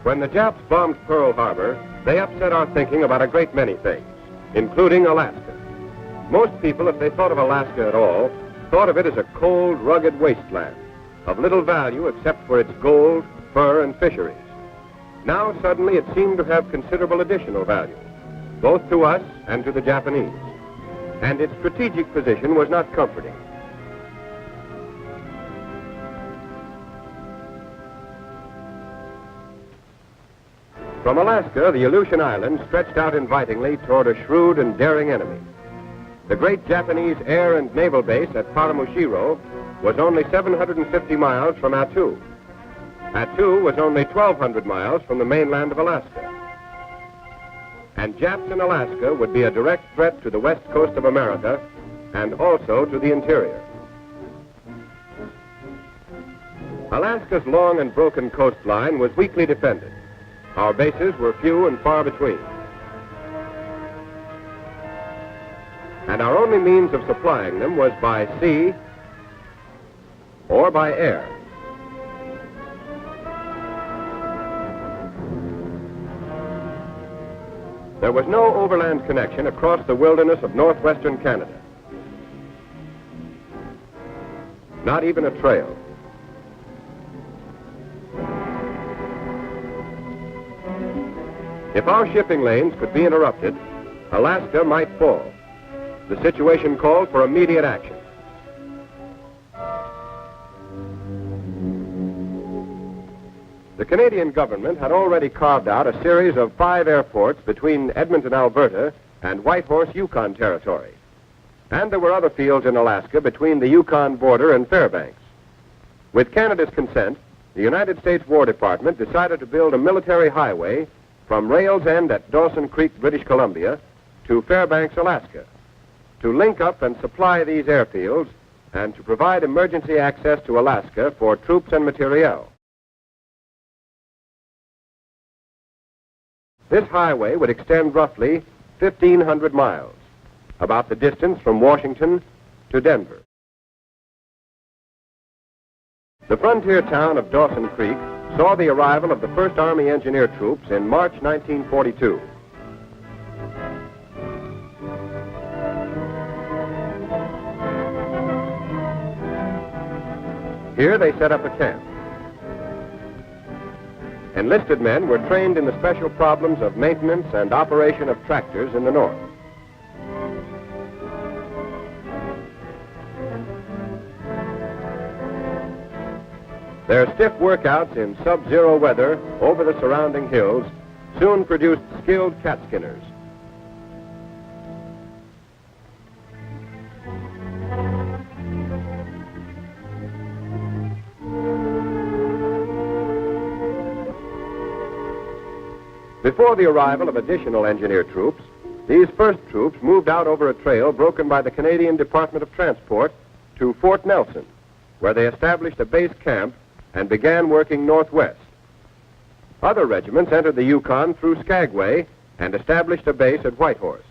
When the Japs bombed Pearl Harbor, they upset our thinking about a great many things, including Alaska. Most people, if they thought of Alaska at all, thought of it as a cold, rugged wasteland, of little value except for its gold, fur, and fisheries. Now, suddenly, it seemed to have considerable additional value, both to us and to the Japanese. And its strategic position was not comforting. From Alaska, the Aleutian Islands stretched out invitingly toward a shrewd and daring enemy. The great Japanese air and naval base at Paramushiro was only 750 miles from Attu. Attu was only 1,200 miles from the mainland of Alaska. And Japs in Alaska would be a direct threat to the west coast of America and also to the interior. Alaska's long and broken coastline was weakly defended. Our bases were few and far between. And our only means of supplying them was by sea or by air. There was no overland connection across the wilderness of northwestern Canada. Not even a trail. If our shipping lanes could be interrupted, Alaska might fall. The situation called for immediate action. The Canadian government had already carved out a series of 5 airports between Edmonton, Alberta, and Whitehorse, Yukon Territory. And there were other fields in Alaska between the Yukon border and Fairbanks. With Canada's consent, the United States War Department decided to build a military highway from Rails End at Dawson Creek, British Columbia, to Fairbanks, Alaska, to link up and supply these airfields and to provide emergency access to Alaska for troops and materiel. This highway would extend roughly 1,500 miles, about the distance from Washington to Denver. The frontier town of Dawson Creek saw the arrival of the 1st Army Engineer Troops in March 1942. Here they set up a camp. Enlisted men were trained in the special problems of maintenance and operation of tractors in the north. Their stiff workouts in sub-zero weather over the surrounding hills soon produced skilled cat skinners. Before the arrival of additional engineer troops, these first troops moved out over a trail broken by the Canadian Department of Transport to Fort Nelson, where they established a base camp and began working northwest. Other regiments entered the Yukon through Skagway and established a base at Whitehorse.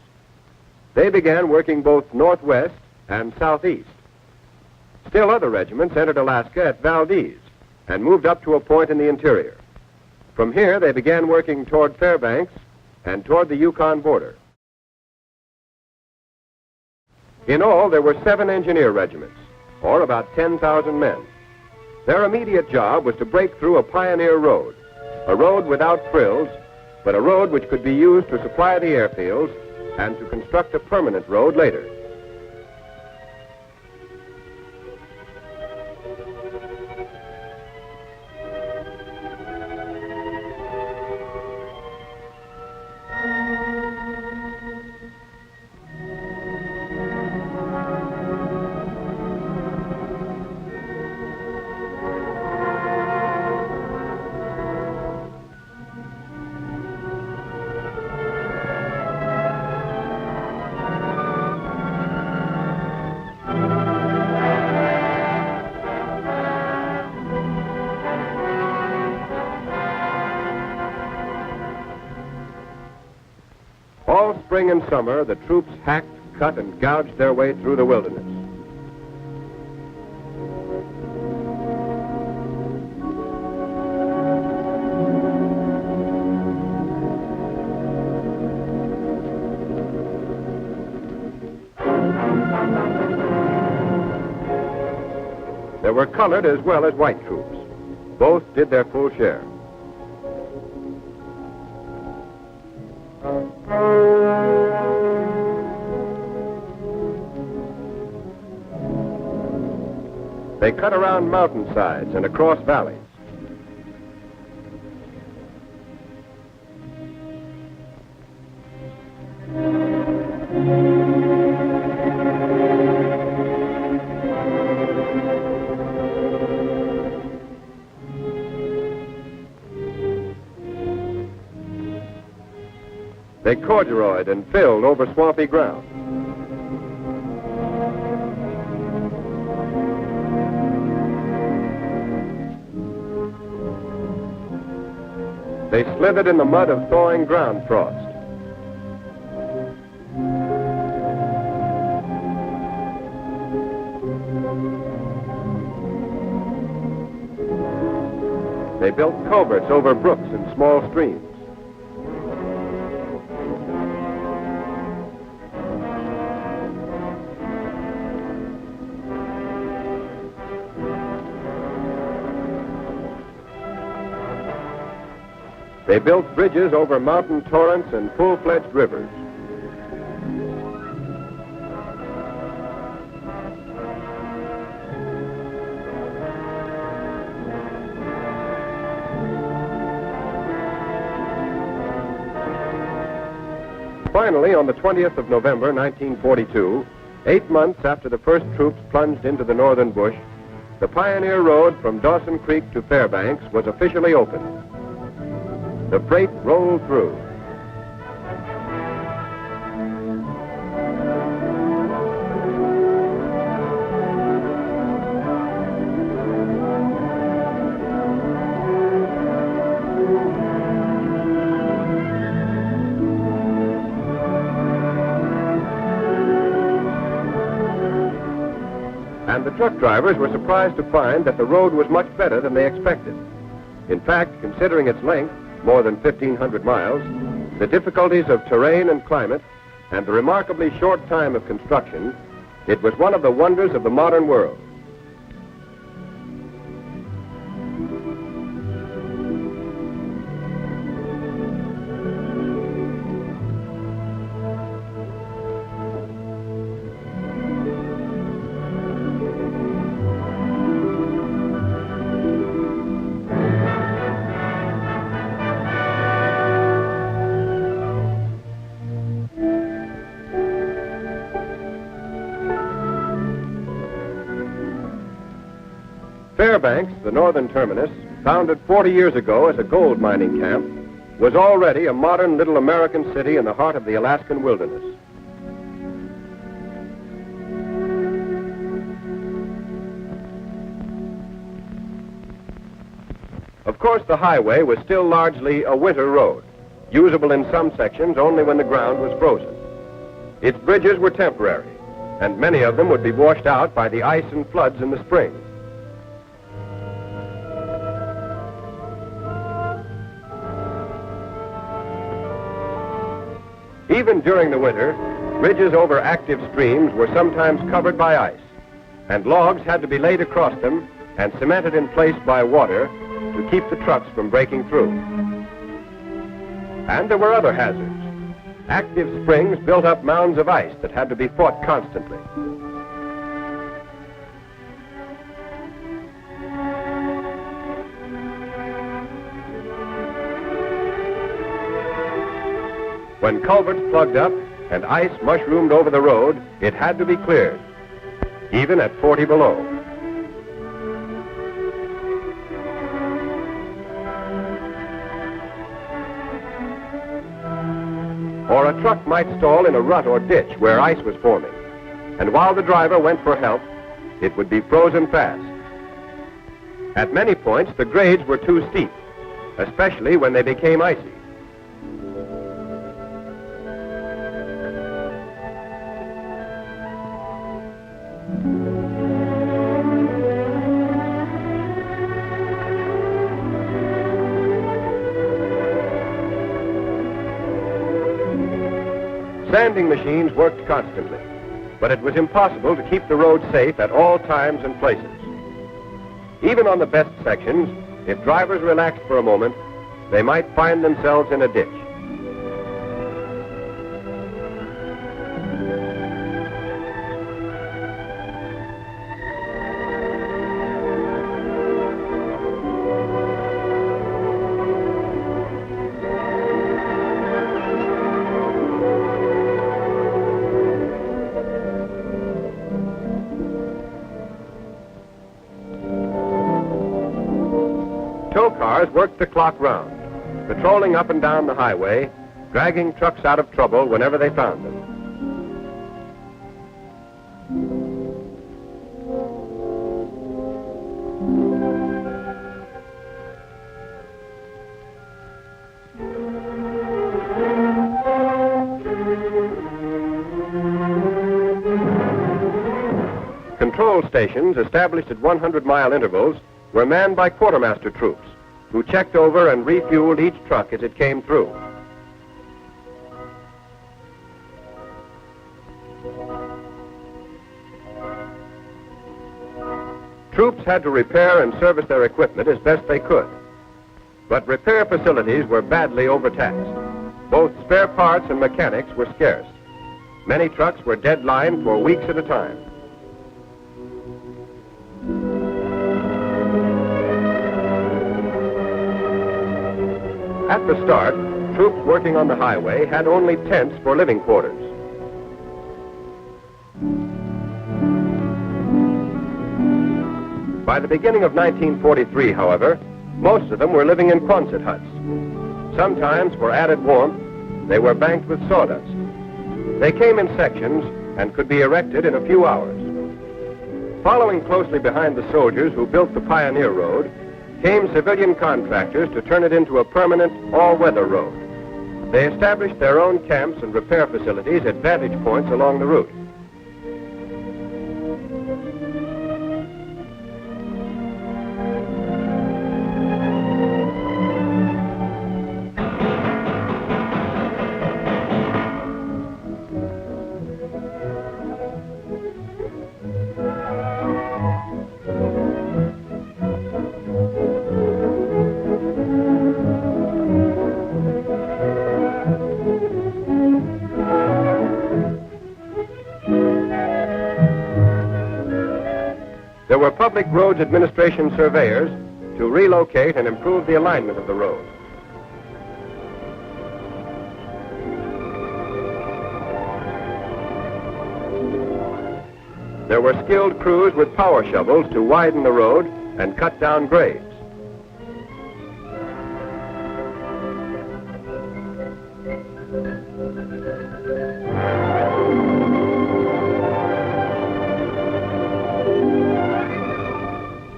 They began working both northwest and southeast. Still other regiments entered Alaska at Valdez and moved up to a point in the interior. From here, they began working toward Fairbanks and toward the Yukon border. In all, there were 7 engineer regiments, or about 10,000 men. Their immediate job was to break through a pioneer road, a road without frills, but a road which could be used to supply the airfields and to construct a permanent road later. All spring and summer, the troops hacked, cut, and gouged their way through the wilderness. There were colored as well as white troops. Both did their full share. They cut around mountainsides and across valleys. They corduroyed and filled over swampy ground. They slithered in the mud of thawing ground frost. They built culverts over brooks and small streams. They built bridges over mountain torrents and full-fledged rivers. Finally, on the 20th of November, 1942, 8 months after the first troops plunged into the northern bush, the Pioneer Road from Dawson Creek to Fairbanks was officially opened. The freight rolled through. And the truck drivers were surprised to find that the road was much better than they expected. In fact, considering its length, more than 1,500 miles, the difficulties of terrain and climate, and the remarkably short time of construction, it was one of the wonders of the modern world. Fairbanks, the northern terminus, founded 40 years ago as a gold mining camp, was already a modern little American city in the heart of the Alaskan wilderness. Of course, the highway was still largely a winter road, usable in some sections only when the ground was frozen. Its bridges were temporary, and many of them would be washed out by the ice and floods in the spring. Even during the winter, bridges over active streams were sometimes covered by ice, and logs had to be laid across them and cemented in place by water to keep the trucks from breaking through. And there were other hazards. Active springs built up mounds of ice that had to be fought constantly. When culverts plugged up and ice mushroomed over the road, it had to be cleared, even at 40 below. Or a truck might stall in a rut or ditch where ice was forming, and while the driver went for help, it would be frozen fast. At many points, the grades were too steep, especially when they became icy. Sanding machines worked constantly, but it was impossible to keep the road safe at all times and places. Even on the best sections, if drivers relaxed for a moment, they might find themselves in a ditch. Tow cars worked the clock round, patrolling up and down the highway, dragging trucks out of trouble whenever they found them. Control stations established at 100-mile intervals were manned by quartermaster troops who checked over and refueled each truck as it came through. Troops had to repair and service their equipment as best they could, but repair facilities were badly overtaxed. Both spare parts and mechanics were scarce. Many trucks were deadlined for weeks at a time. At the start, troops working on the highway had only tents for living quarters. By the beginning of 1943, however, most of them were living in Quonset huts. Sometimes, for added warmth, they were banked with sawdust. They came in sections and could be erected in a few hours. Following closely behind the soldiers who built the Pioneer Road came civilian contractors to turn it into a permanent, all-weather road. They established their own camps and repair facilities at vantage points along the route. There were Public Roads Administration surveyors to relocate and improve the alignment of the road. There were skilled crews with power shovels to widen the road and cut down grades.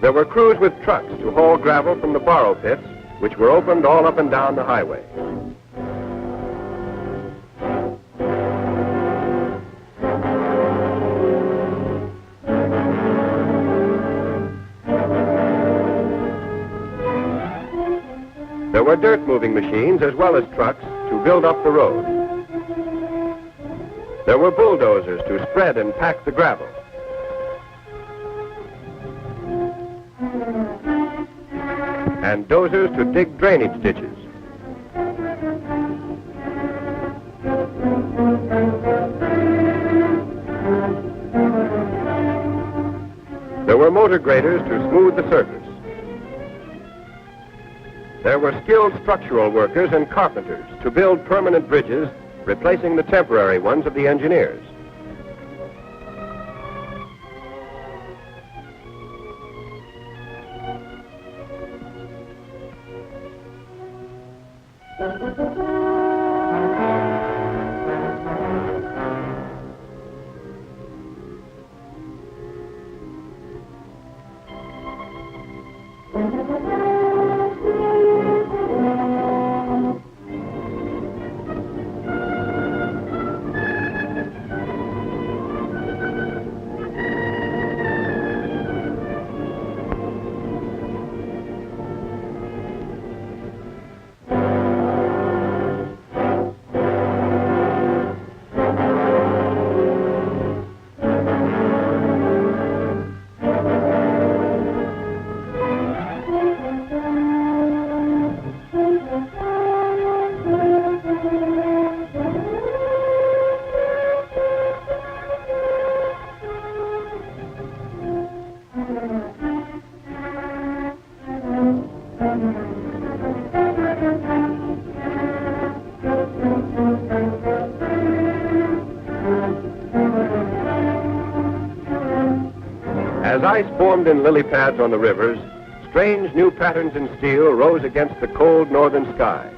There were crews with trucks to haul gravel from the borrow pits, which were opened all up and down the highway. There were dirt-moving machines as well as trucks to build up the road. There were bulldozers to spread and pack the gravel. And dozers to dig drainage ditches. There were motor graders to smooth the surface. There were skilled structural workers and carpenters to build permanent bridges, replacing the temporary ones of the engineers. ice formed in lily pads on the rivers, strange new patterns in steel rose against the cold northern sky.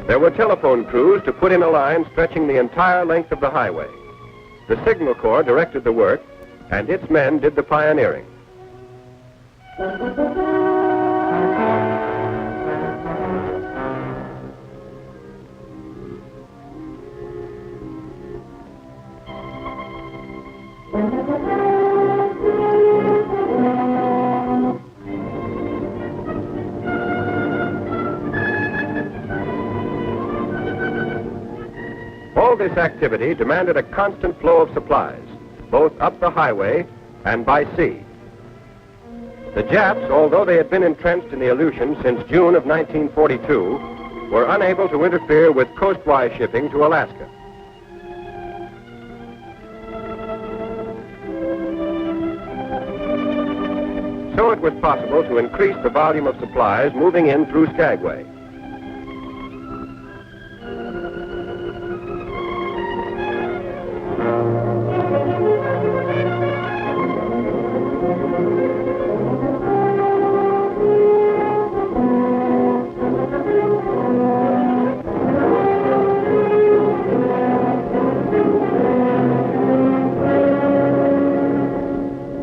There were telephone crews to put in a line stretching the entire length of the highway. The Signal Corps directed the work, and its men did the pioneering. All this activity demanded a constant flow of supplies, both up the highway and by sea. The Japs, although they had been entrenched in the Aleutian since June of 1942, were unable to interfere with coastwise shipping to Alaska. So it was possible to increase the volume of supplies moving in through Skagway.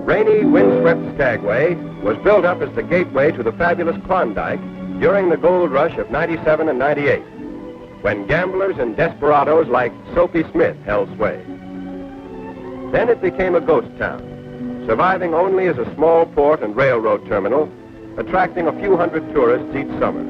Rainy, windswept Skagway was built up as the gateway to the fabulous Klondike during the gold rush of '97 and '98, when gamblers and desperados like Soapy Smith held sway. Then it became a ghost town, surviving only as a small port and railroad terminal, attracting a few hundred tourists each summer.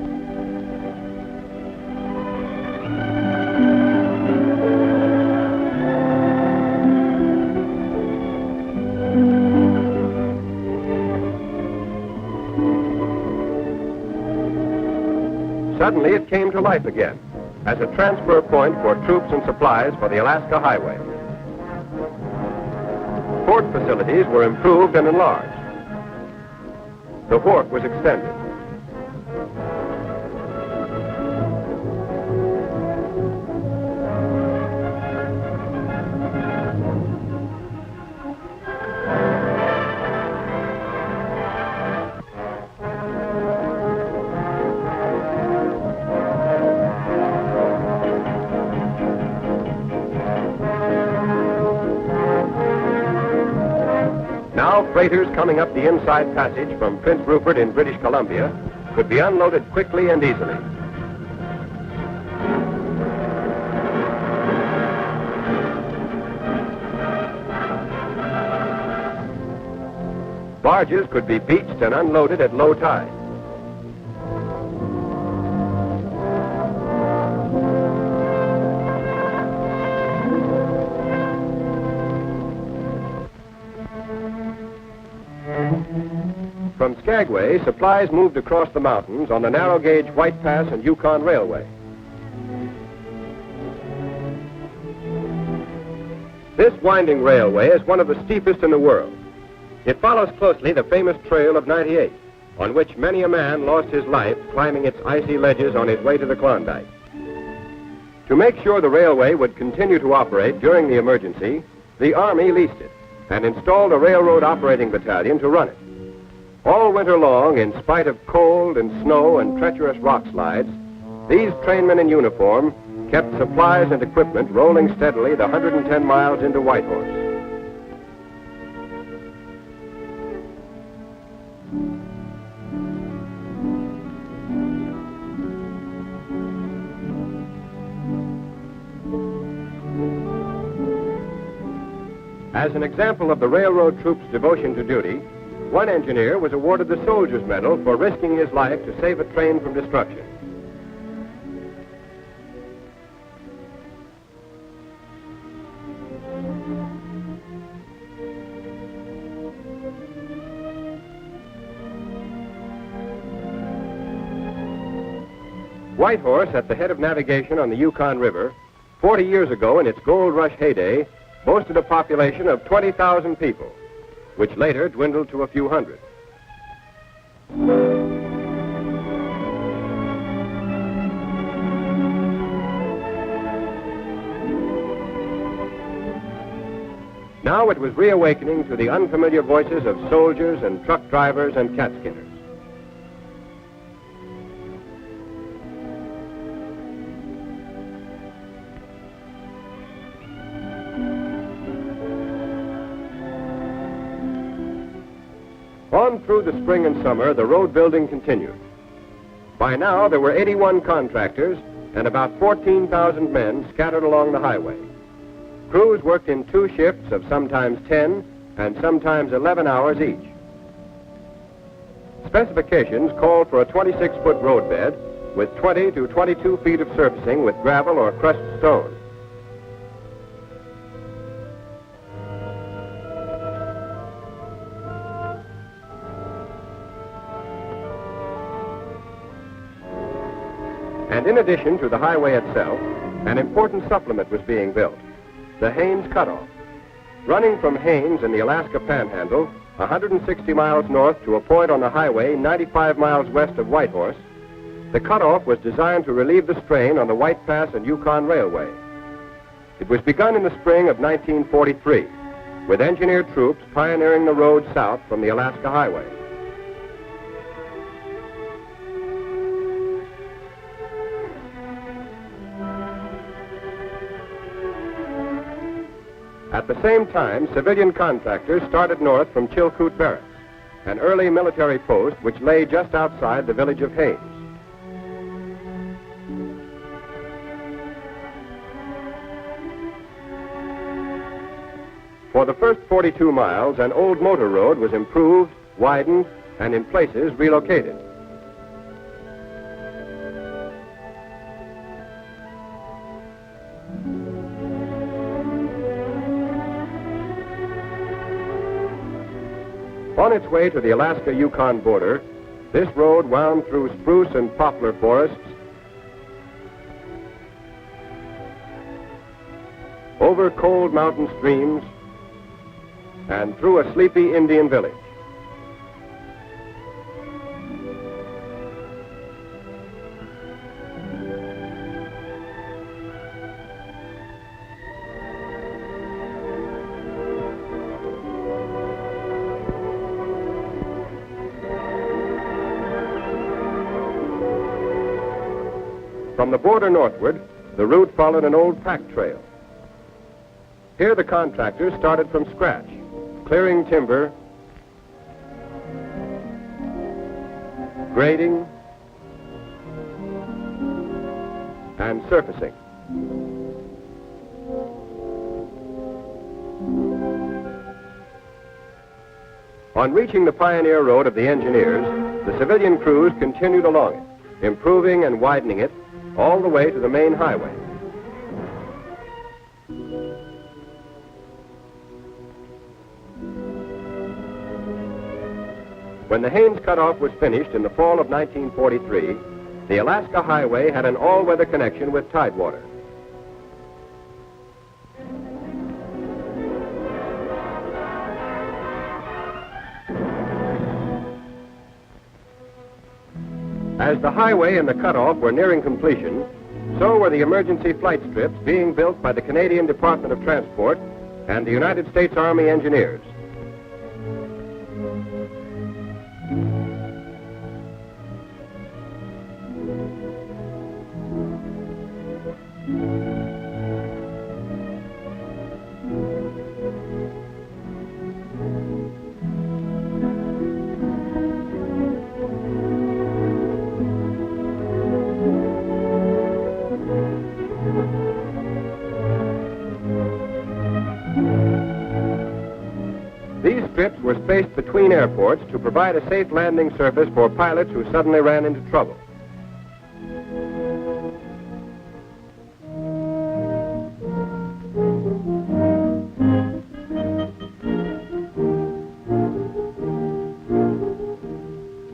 Suddenly it came to life again as a transfer point for troops and supplies for the Alaska Highway. Port facilities were improved and enlarged. The wharf was extended. Now, freighters coming up the Inside Passage from Prince Rupert in British Columbia could be unloaded quickly and easily. Barges could be beached and unloaded at low tide. From Skagway, supplies moved across the mountains on the narrow-gauge White Pass and Yukon Railway. This winding railway is one of the steepest in the world. It follows closely the famous Trail of '98, on which many a man lost his life climbing its icy ledges on his way to the Klondike. To make sure the railway would continue to operate during the emergency, the Army leased it and installed a railroad operating battalion to run it. All winter long, in spite of cold and snow and treacherous rock slides, these trainmen in uniform kept supplies and equipment rolling steadily the 110 miles into Whitehorse. As an example of the railroad troops' devotion to duty, one engineer was awarded the Soldier's Medal for risking his life to save a train from destruction. Whitehorse, at the head of navigation on the Yukon River, 40 years ago in its gold rush heyday, boasted a population of 20,000 people, which later dwindled to a few hundred. Now it was reawakening to the unfamiliar voices of soldiers and truck drivers and cat skinners. On through the spring and summer, the road building continued. By now, there were 81 contractors and about 14,000 men scattered along the highway. Crews worked in 2 shifts of sometimes 10 and sometimes 11 hours each. Specifications called for a 26-foot roadbed with 20 to 22 feet of surfacing with gravel or crushed stone. And in addition to the highway itself, an important supplement was being built, the Haines Cutoff. Running from Haines in the Alaska Panhandle, 160 miles north to a point on the highway 95 miles west of Whitehorse, the cutoff was designed to relieve the strain on the White Pass and Yukon Railway. It was begun in the spring of 1943, with engineer troops pioneering the road south from the Alaska Highway. At the same time, civilian contractors started north from Chilkoot Barracks, an early military post which lay just outside the village of Haines. For the first 42 miles, an old motor road was improved, widened, and in places relocated. On its way to the Alaska-Yukon border, this road wound through spruce and poplar forests, over cold mountain streams, and through a sleepy Indian village. From the border northward, the route followed an old pack trail. Here the contractors started from scratch, clearing timber, grading, and surfacing. On reaching the pioneer road of the engineers, the civilian crews continued along it, improving and widening it all the way to the main highway. When the Haines Cutoff was finished in the fall of 1943, the Alaska Highway had an all-weather connection with Tidewater. As the highway and the cutoff were nearing completion, so were the emergency flight strips being built by the Canadian Department of Transport and the United States Army Engineers. These strips were spaced between airports to provide a safe landing surface for pilots who suddenly ran into trouble.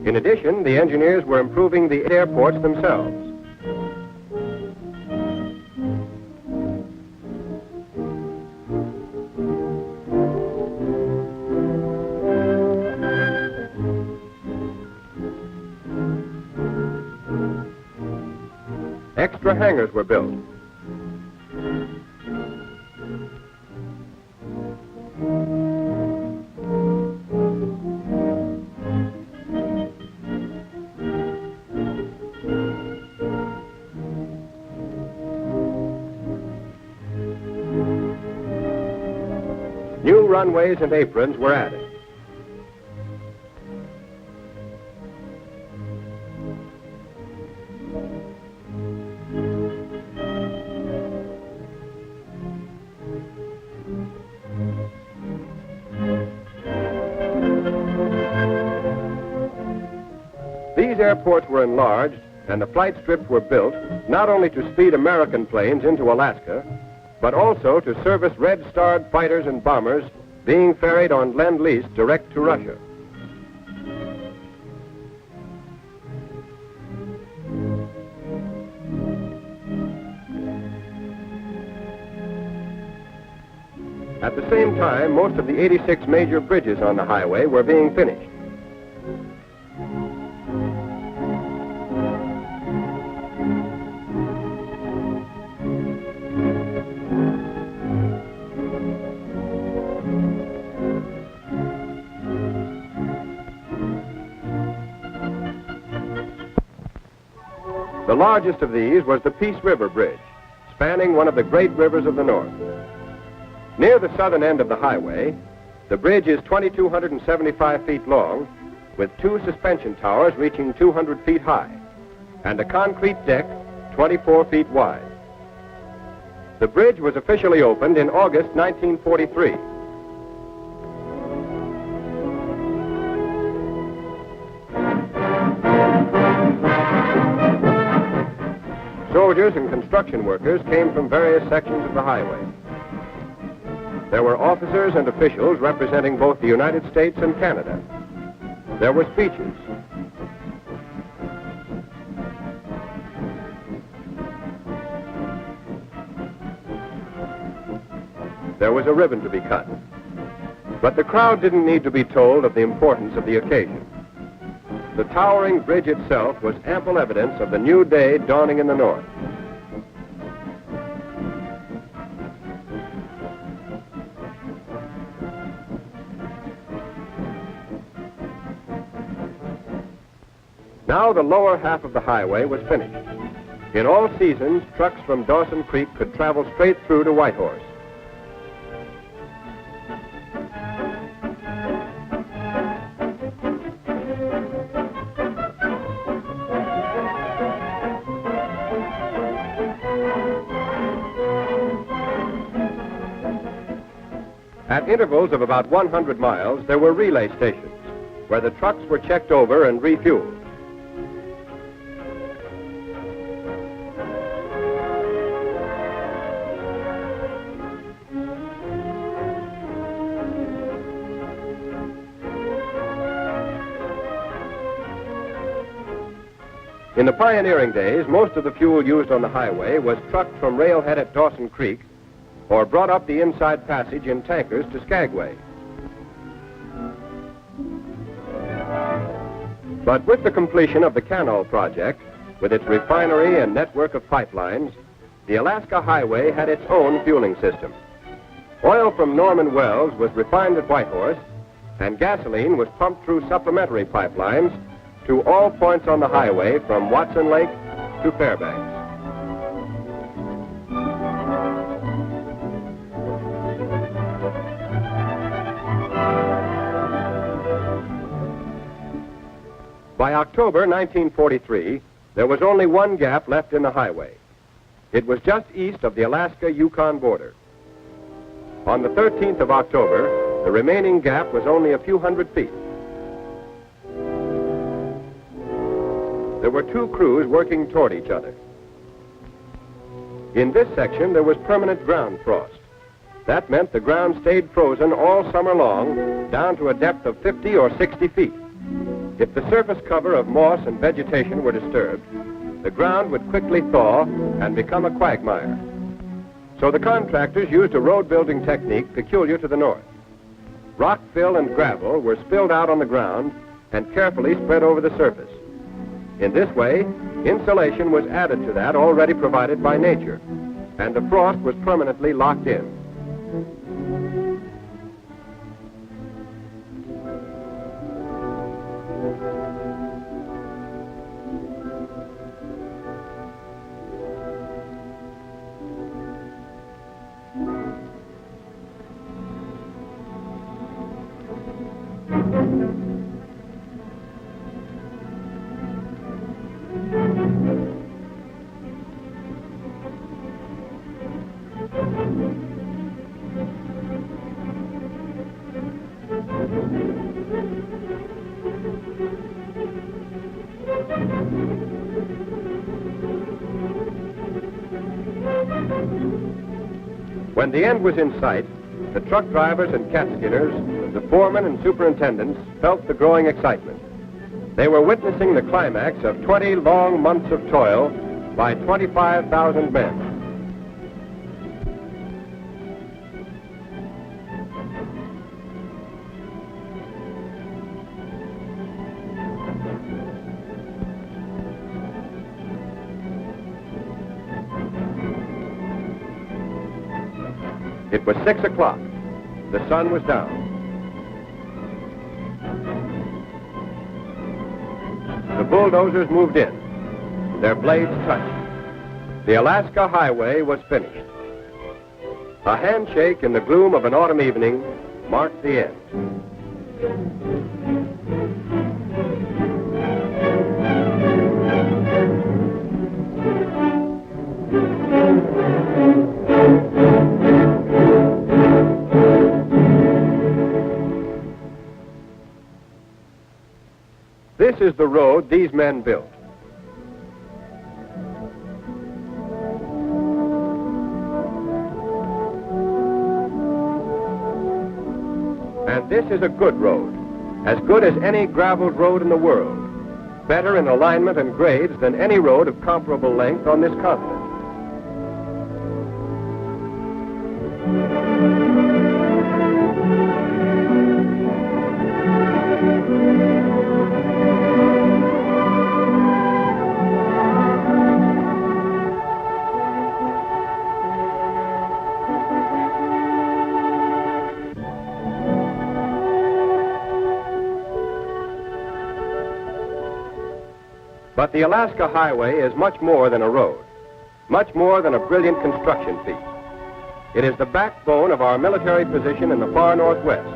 In addition, the engineers were improving the airports themselves. Extra hangars were built. runways and aprons were added. These airports were enlarged and the flight strips were built not only to speed American planes into Alaska, but also to service red-starred fighters and bombers being ferried on Lend-Lease direct to Russia. At the same time, most of the 86 major bridges on the highway were being finished. The largest of these was the Peace River Bridge, spanning one of the great rivers of the North. Near the southern end of the highway, the bridge is 2,275 feet long, with 2 suspension towers reaching 200 feet high, and a concrete deck 24 feet wide. The bridge was officially opened in August 1943. Soldiers and construction workers came from various sections of the highway. There were officers and officials representing both the United States and Canada. There were speeches. There was a ribbon to be cut. But the crowd didn't need to be told of the importance of the occasion. The towering bridge itself was ample evidence of the new day dawning in the North. Now the lower half of the highway was finished. In all seasons, trucks from Dawson Creek could travel straight through to Whitehorse. At intervals of about 100 miles, there were relay stations where the trucks were checked over and refueled. In the pioneering days, most of the fuel used on the highway was trucked from railhead at Dawson Creek or brought up the inside passage in tankers to Skagway. But with the completion of the Canal project, with its refinery and network of pipelines, the Alaska Highway had its own fueling system. Oil from Norman Wells was refined at Whitehorse, and gasoline was pumped through supplementary pipelines to all points on the highway from Watson Lake to Fairbanks. By October 1943, there was only one gap left in the highway. It was just east of the Alaska-Yukon border. On the 13th of October, the remaining gap was only a few hundred feet. There were 2 crews working toward each other. In this section, there was permanent ground frost. That meant the ground stayed frozen all summer long, down to a depth of 50 or 60 feet. If the surface cover of moss and vegetation were disturbed, the ground would quickly thaw and become a quagmire. So the contractors used a road-building technique peculiar to the North. Rock fill and gravel were spilled out on the ground and carefully spread over the surface. In this way, insulation was added to that already provided by nature, and the frost was permanently locked in. When the end was in sight, the truck drivers and cat skinners, the foremen and superintendents felt the growing excitement. They were witnessing the climax of 20 long months of toil by 25,000 men. It was 6 o'clock. The sun was down. The bulldozers moved in. Their blades touched. The Alaska Highway was finished. A handshake in the gloom of an autumn evening marked the end. This is the road these men built. And this is a good road, as good as any graveled road in the world, better in alignment and grades than any road of comparable length on this continent. But the Alaska Highway is much more than a road, much more than a brilliant construction feat. It is the backbone of our military position in the far northwest.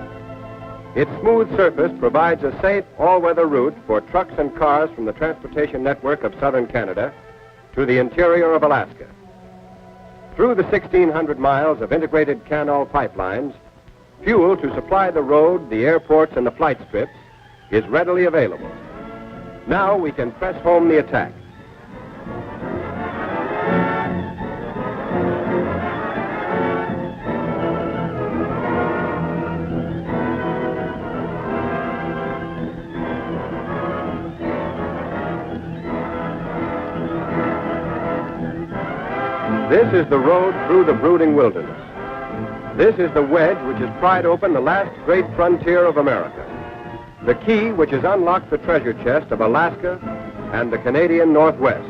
Its smooth surface provides a safe, all-weather route for trucks and cars from the transportation network of southern Canada to the interior of Alaska. Through the 1,600 miles of integrated canal pipelines, fuel to supply the road, the airports, and the flight strips is readily available. Now we can press home the attack. This is the road through the brooding wilderness. This is the wedge which has pried open the last great frontier of America. The key which has unlocked the treasure chest of Alaska and the Canadian Northwest.